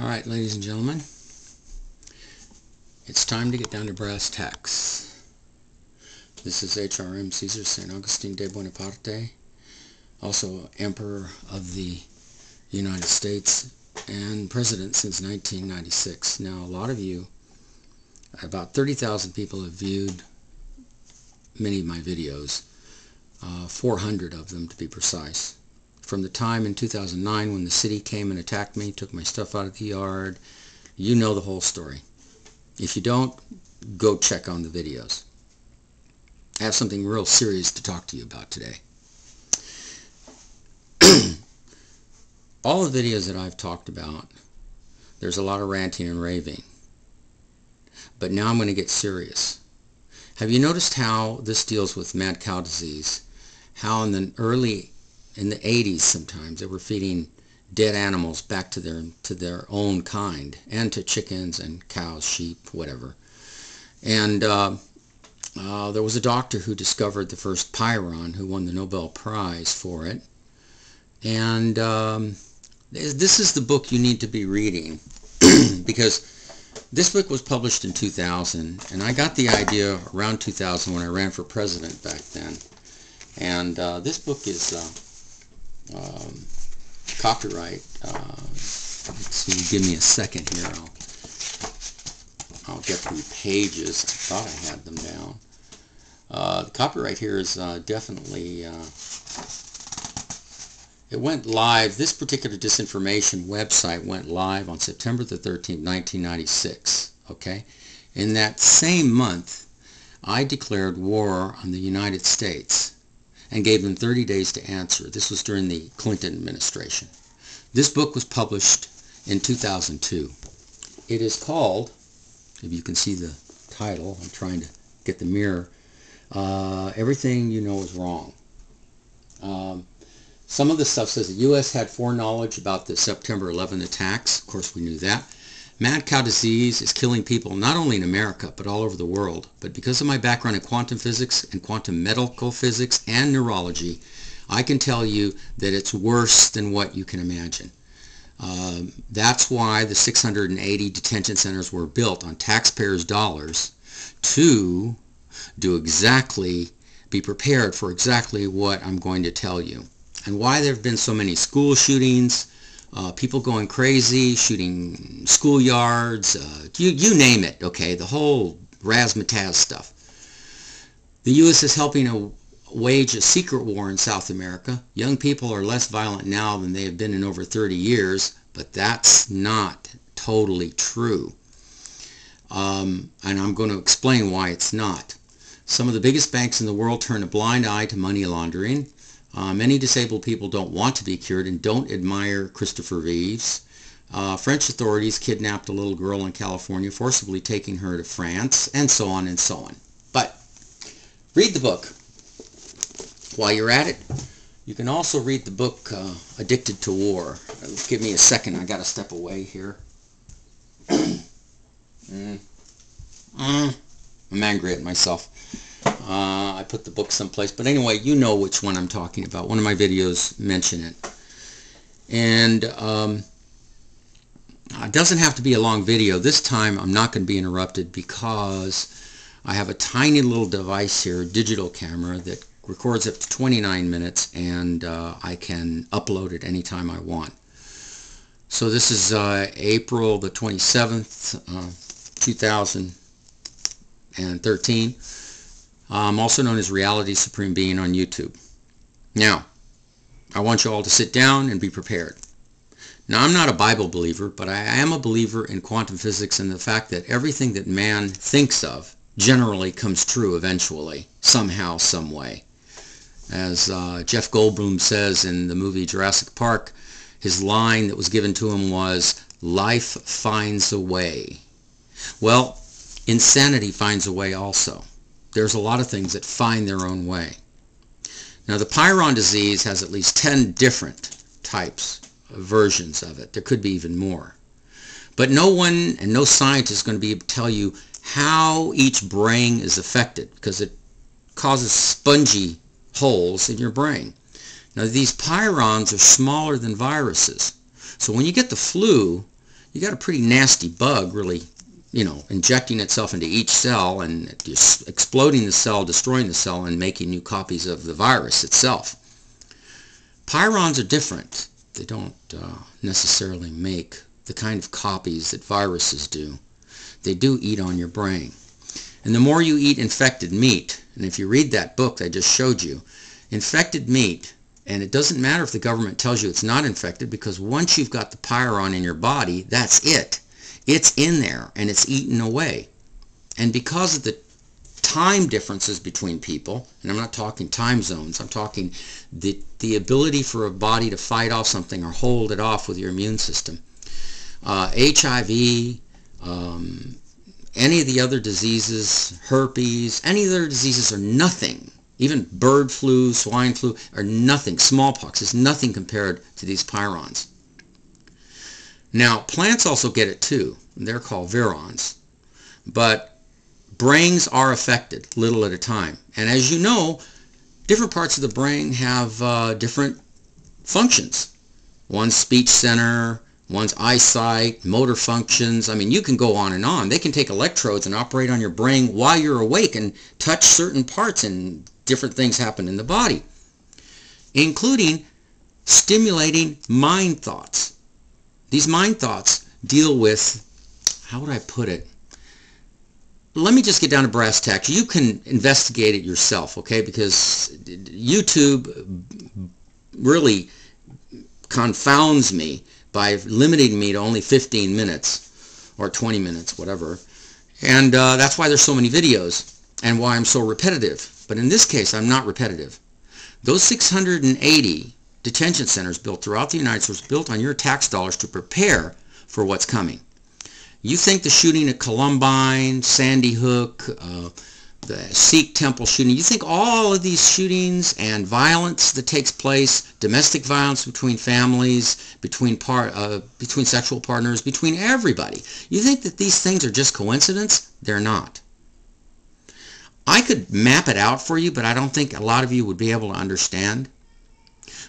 Alright, ladies and gentlemen, it's time to get down to brass tacks. This is HRM Caesar St. Augustine de Bonaparte, also Emperor of the United States and President since 1996. Now, a lot of you, about 30,000 people have viewed many of my videos, 400 of them to be precise. From the time in 2009 when the city came and attacked me, took my stuff out of the yard, you know the whole story. If you don't, go check on the videos. I have something real serious to talk to you about today. All the videos that I've talked about, there's a lot of ranting and raving. But now I'm going to get serious. Have you noticed how this deals with mad cow disease? How in the 80s sometimes they were feeding dead animals back to their own kind, and to chickens and cows, sheep, whatever. And there was a doctor who discovered the first prion, who won the Nobel Prize for it. And this is the book you need to be reading because this book was published in 2000, and I got the idea around 2000 when I ran for president back then. And this book is copyright. Let's see, give me a second here. I'll get the pages. I thought I had them down. The copyright here is definitely. It went live. This particular disinformation website went live on September the 13th, 1996. Okay, in that same month, I declared war on the United States and gave them 30 days to answer. This was during the Clinton administration. This book was published in 2002. It is called, if you can see the title, I'm trying to get the mirror, Everything You Know Is Wrong. Some of the stuff says the U.S. had foreknowledge about the September 11 attacks. Of course, we knew that. Mad cow disease is killing people not only in America, but all over the world. But because of my background in quantum physics and quantum medical physics and neurology, I can tell you that it's worse than what you can imagine. That's why the 680 detention centers were built on taxpayers' dollars to be prepared for exactly what I'm going to tell you. And why there have been so many school shootings, people going crazy, shooting schoolyards, you name it, okay, the whole razzmatazz stuff. The U.S. is helping to wage a secret war in South America. Young people are less violent now than they have been in over 30 years, but that's not totally true. And I'm going to explain why it's not. Some of the biggest banks in the world turn a blind eye to money laundering. Many disabled people don't want to be cured and don't admire Christopher Reeves. French authorities kidnapped a little girl in California, forcibly taking her to France, and so on and so on. But read the book. While you're at it, you can also read the book Addicted to War. Give me a second. I got to step away here. I'm angry at myself. I put the book someplace, but anyway, you know which one I'm talking about. One of my videos mention it. And it doesn't have to be a long video. This time I'm not going to be interrupted because I have a tiny little device here, a digital camera, that records up to 29 minutes, and I can upload it anytime I want. So this is April the 27th, 2013. I'm also known as Reality Supreme Being on YouTube. Now, I want you all to sit down and be prepared. Now, I'm not a Bible believer, but I am a believer in quantum physics and the fact that everything that man thinks of generally comes true eventually, somehow, some way. As Jeff Goldblum says in the movie Jurassic Park, his line that was given to him was, "Life finds a way." Well, insanity finds a way also. There's a lot of things that find their own way. Now, the prion disease has at least 10 different types, versions of it. There could be even more. But no one and no scientist is going to be able to tell you how each brain is affected, because it causes spongy holes in your brain. Now, these prions are smaller than viruses. So when you get the flu, you got a pretty nasty bug really, you know, injecting itself into each cell and just exploding the cell, destroying the cell, and making new copies of the virus itself. Prions are different. They don't necessarily make the kind of copies that viruses do. They do eat on your brain. And the more you eat infected meat, and if you read that book I just showed you, infected meat, and it doesn't matter if the government tells you it's not infected, because once you've got the prion in your body, that's it. It's in there and it's eaten away. And because of the time differences between people, and I'm not talking time zones, I'm talking the ability for a body to fight off something or hold it off with your immune system. HIV, any of the other diseases, herpes, any other diseases are nothing. Even bird flu, swine flu are nothing. Smallpox is nothing compared to these prions. Now, plants also get it too. They're called virons. But brains are affected little at a time. And as you know, different parts of the brain have different functions. One's speech center, one's eyesight, motor functions. I mean, you can go on and on. They can take electrodes and operate on your brain while you're awake and touch certain parts, and different things happen in the body, including stimulating mind thoughts. These mind thoughts deal with, how would I put it? Let me just get down to brass tacks. You can investigate it yourself, okay? Because YouTube really confounds me by limiting me to only 15 minutes or 20 minutes, whatever. And that's why there's so many videos and why I'm so repetitive. But in this case, I'm not repetitive. Those 680 detention centers built throughout the United States were built on your tax dollars to prepare for what's coming. You think the shooting at Columbine, Sandy Hook, the Sikh temple shooting, you think all of these shootings and violence that takes place, domestic violence between families, between sexual partners, between everybody, you think that these things are just coincidence? They're not. I could map it out for you, but I don't think a lot of you would be able to understand.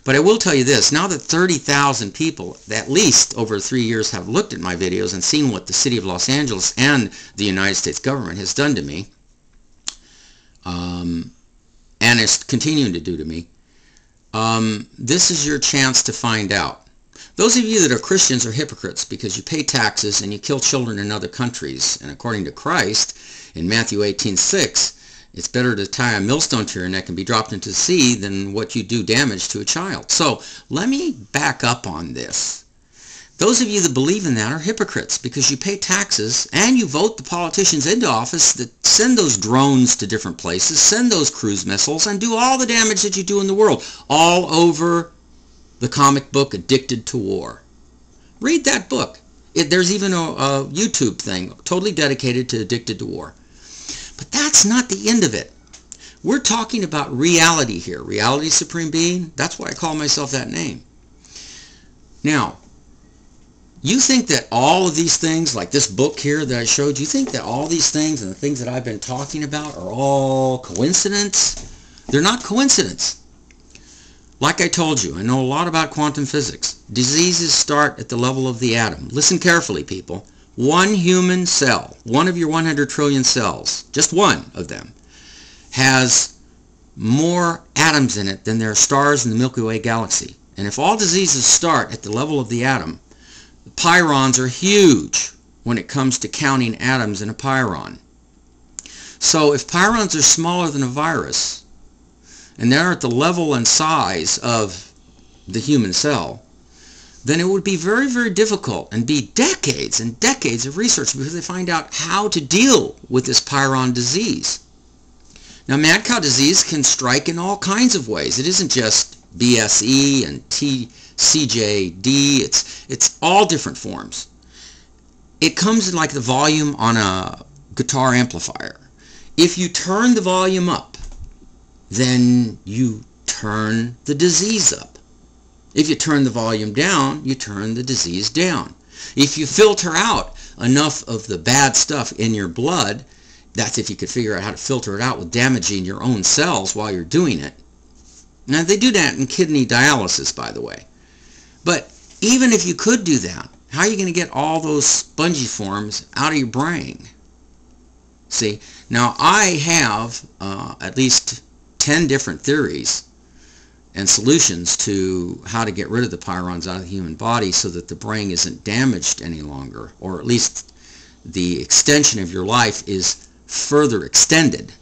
But I will tell you this, now that 30,000 people, at least over 3 years, have looked at my videos and seen what the city of Los Angeles and the United States government has done to me, and is continuing to do to me, this is your chance to find out. Those of you that are Christians are hypocrites because you pay taxes and you kill children in other countries. And according to Christ, in Matthew 18:6, it's better to tie a millstone to your neck and be dropped into the sea than what you do damage to a child. So let me back up on this. Those of you that believe in that are hypocrites because you pay taxes and you vote the politicians into office that send those drones to different places, send those cruise missiles, and do all the damage that you do in the world, all over the comic book Addicted to War. Read that book. There's even a YouTube thing totally dedicated to Addicted to War. But that's not the end of it. We're talking about reality here. Reality Supreme Being. That's why I call myself that name. Now, you think that all of these things, like this book here that I showed you, think that all these things and the things that I've been talking about are all coincidence? They're not coincidence. Like I told you, I know a lot about quantum physics. Diseases start at the level of the atom. Listen carefully, people. One human cell, one of your 100 trillion cells, just one of them, has more atoms in it than there are stars in the Milky Way galaxy. And if all diseases start at the level of the atom, the prions are huge when it comes to counting atoms in a prion. So if prions are smaller than a virus, and they're at the level and size of the human cell, then it would be very, very difficult and be decades and decades of research because they find out how to deal with this prion disease. Now, mad cow disease can strike in all kinds of ways. It isn't just BSE and CJD. It's all different forms. It comes in like the volume on a guitar amplifier. If you turn the volume up, then you turn the disease up. If you turn the volume down, you turn the disease down. If you filter out enough of the bad stuff in your blood, that's if you could figure out how to filter it out with damaging your own cells while you're doing it. Now, they do that in kidney dialysis, by the way. But even if you could do that, How are you going to get all those spongiforms out of your brain? See, now I have at least 10 different theories and solutions to how to get rid of the prions out of the human body so that the brain isn't damaged any longer, or at least the extension of your life is further extended.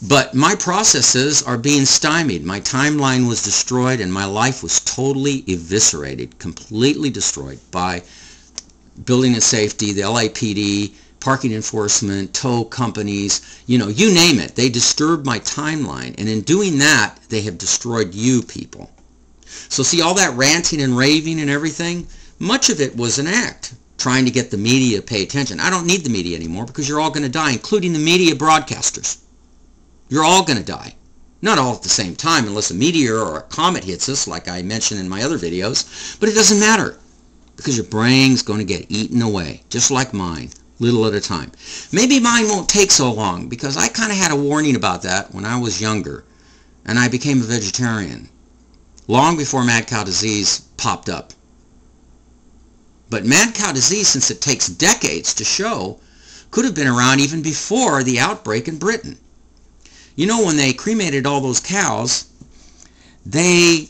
But my processes are being stymied. My timeline was destroyed and my life was totally eviscerated, completely destroyed by building and safety, the LAPD, parking enforcement, tow companies, you know, you name it. They disturbed my timeline, and in doing that, they have destroyed you people. So see, all that ranting and raving and everything, much of it was an act, trying to get the media to pay attention. I don't need the media anymore because you're all going to die, including the media broadcasters. You're all going to die. Not all at the same time unless a meteor or a comet hits us, like I mentioned in my other videos, but it doesn't matter because your brain's going to get eaten away, just like mine. Little at a time. Maybe mine won't take so long because I kind of had a warning about that when I was younger and I became a vegetarian long before mad cow disease popped up. But mad cow disease, since it takes decades to show, could have been around even before the outbreak in Britain. You know, when they cremated all those cows, they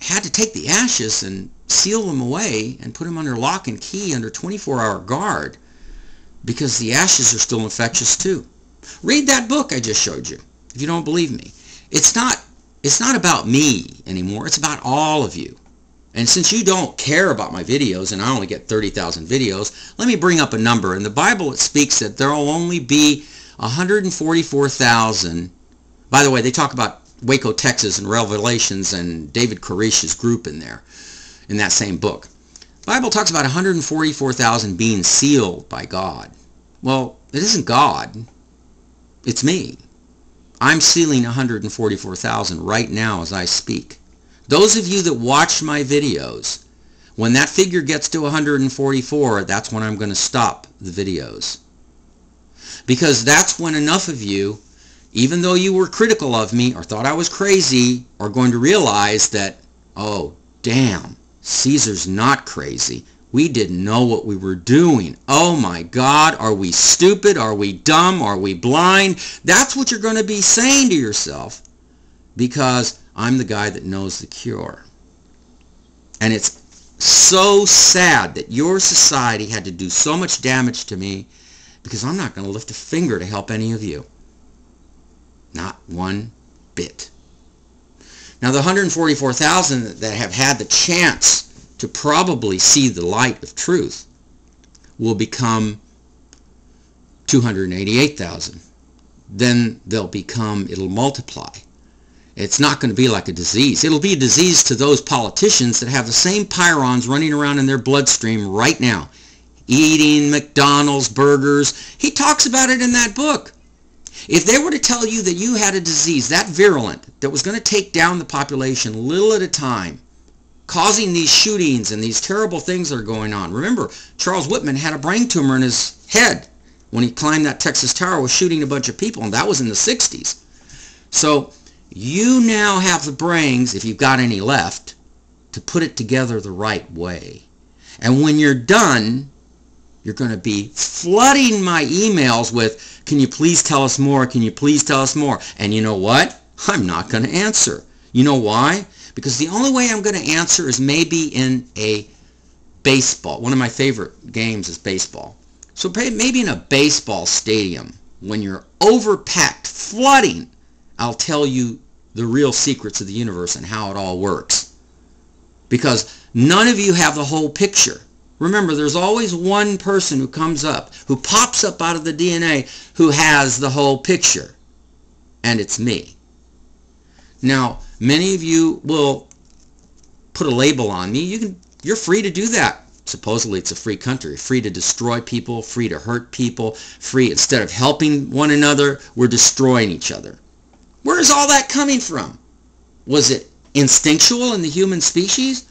had to take the ashes and seal them away and put them under lock and key under 24-hour guard, because the ashes are still infectious too. Read that book I just showed you if you don't believe me. It's not about me anymore. It's about all of you. And since you don't care about my videos, and I only get 30,000 videos, let me bring up a number. In the Bible it speaks that there will only be 144,000. By the way, they talk about Waco, Texas and Revelations and David Koresh's group in there, in that same book. The Bible talks about 144,000 being sealed by God. Well, it isn't God. It's me. I'm sealing 144,000 right now as I speak. Those of you that watch my videos, when that figure gets to 144, that's when I'm going to stop the videos. Because that's when enough of you, even though you were critical of me or thought I was crazy, are going to realize that, oh, damn, Caesar's not crazy. We didn't know what we were doing. Oh my God, are we stupid? Are we dumb? Are we blind? That's what you're going to be saying to yourself, because I'm the guy that knows the cure. And it's so sad that your society had to do so much damage to me, because I'm not going to lift a finger to help any of you. Not one bit. Now the 144,000 that have had the chance to probably see the light of truth will become 288,000. Then it'll multiply. It's not going to be like a disease. It'll be a disease to those politicians that have the same prions running around in their bloodstream right now, eating McDonald's, burgers. He talks about it in that book. If they were to tell you that you had a disease that virulent, that was going to take down the population little at a time, causing these shootings and these terrible things that are going on. Remember, Charles Whitman had a brain tumor in his head when he climbed that Texas tower, was shooting a bunch of people, and that was in the 60s. So you now have the brains, if you've got any left, to put it together the right way. And when you're done, you're going to be flooding my emails with, can you please tell us more? Can you please tell us more? And you know what? I'm not going to answer. You know why? Because the only way I'm going to answer is maybe in a baseball. One of my favorite games is baseball. So maybe in a baseball stadium, when you're overpacked, flooding, I'll tell you the real secrets of the universe and how it all works. Because none of you have the whole picture. Remember, there's always one person who comes up, who pops up out of the DNA, who has the whole picture. And it's me. Now, many of you will put a label on me. You're free to do that. Supposedly it's a free country, free to destroy people, free to hurt people, free, instead of helping one another, we're destroying each other. Where is all that coming from? Was it instinctual in the human species?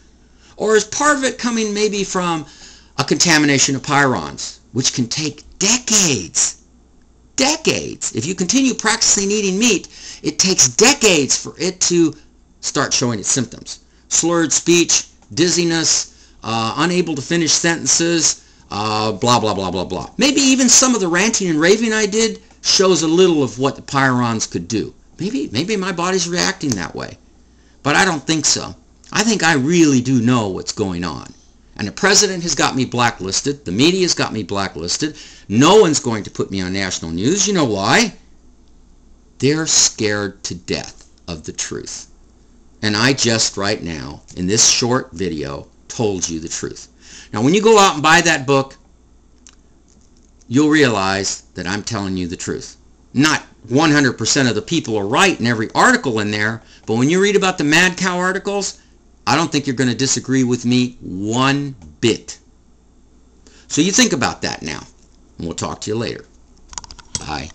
Or is part of it coming maybe from a contamination of prions, which can take decades? Decades. If you continue practicing eating meat, it takes decades for it to start showing its symptoms. Slurred speech, dizziness, unable to finish sentences, blah, blah, blah, blah, blah. Maybe even some of the ranting and raving I did shows a little of what the prions could do. Maybe my body's reacting that way. But I don't think so. I think I really do know what's going on. And the president has got me blacklisted. The media's got me blacklisted. No one's going to put me on national news. You know why? They're scared to death of the truth. And I just right now, in this short video, told you the truth. Now, when you go out and buy that book, you'll realize that I'm telling you the truth. Not 100% of the people are right in every article in there, but when you read about the mad cow articles, I don't think you're going to disagree with me one bit. So you think about that now, and we'll talk to you later. Bye.